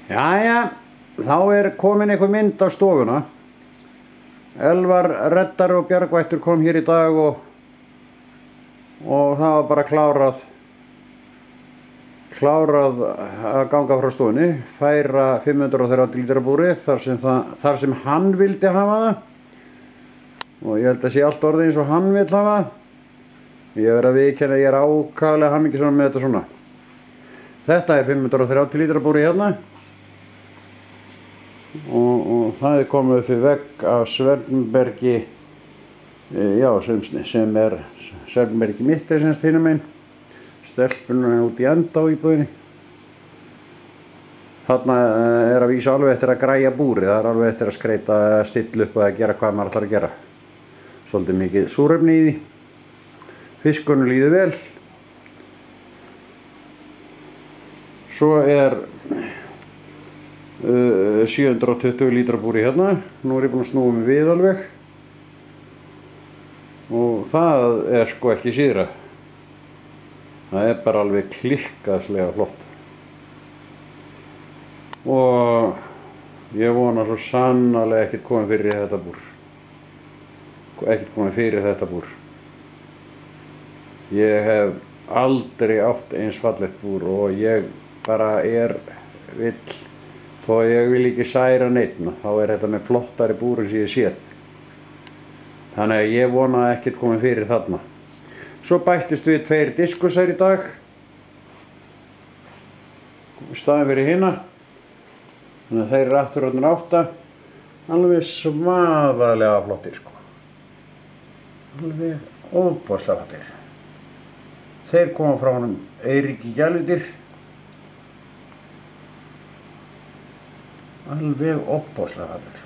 Jæja, þá komin einhver mynd á stofuna. Elvar reddari og bjargvættur kom hér í dag og það var bara klárað að ganga frá stofunni, færa 530 lítra búrið þar sem hann vildi hafa það. Og ég held að sé allt orðið eins og hann vill hafa það. Ég verð að viðurkenna að ég ákaflega hamingjusamur með þetta svona. Þetta 530 lítra búrið hérna. Og það komið upp í vegg af Svernbergi, já, sem Svernbergi mitt semst hinum megin, stelpunum út í enda á íbúðinni. Þarna að vísa alveg eftir að græja búrið, það alveg eftir að skreita, stilla upp og að gera hvað maður ætlar að gera. Svolítið mikið súrefni í því, fiskunum líður vel. Svo 720 lítra búri hérna, nú ég búinn að snúa mig við alveg og það sko ekki síðra, það bara alveg klikkaðslega flott og ég vona svo sannarlega ekkert komið fyrir þetta búr, ég hef aldrei átt eins fallegt búr og ég bara vill. Þó ég vil ekki særa neitt, þá þetta með flottari búr sem ég séð. Þannig að ég vona að ekkert komið fyrir þarna. Svo bættist við 2 diskusar í dag. Staðinn fyrir hina. Þannig að þeir aftur orðnir 8. Alveg svaðalega flottir sko. Alveg ofboðslega flottir. Þeir koma frá honum Eiríki Gjalvíðir. Alveg ofboðslega fallegur.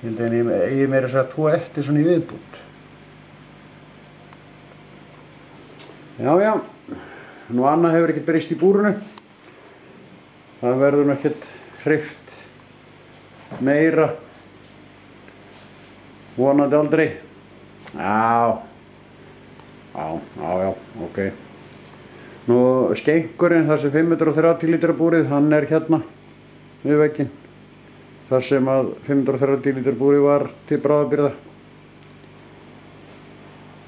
Ég held að ég eigi meira að segja 2 eftir svona í viðbútt. Já, nú annað hefur ekkert breyst í búrinu. Það verður nú ekkert hreyft meira. Vonandi aldrei. Já, ok. Nú skenkurinn, þessi 530 lítra búrið, hann hérna við vegginn, þar sem að 530 lítra búri var til bráðabirgða.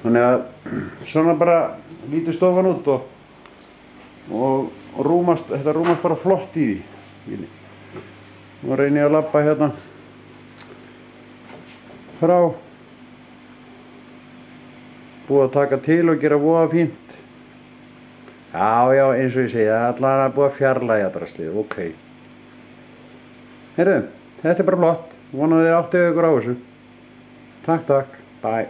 Þannig að svona bara lítur stofan út og þetta rúmast bara flott í því. Nú reyni ég að labba hérna frá, búið að taka til og gera voða fínt. Já, eins og ég segi, allavega búið að fjarlægja draslið, ok. Heyrðu, þetta bara flott, vonaði þið áttið ykkur á þessu. Takk, bye.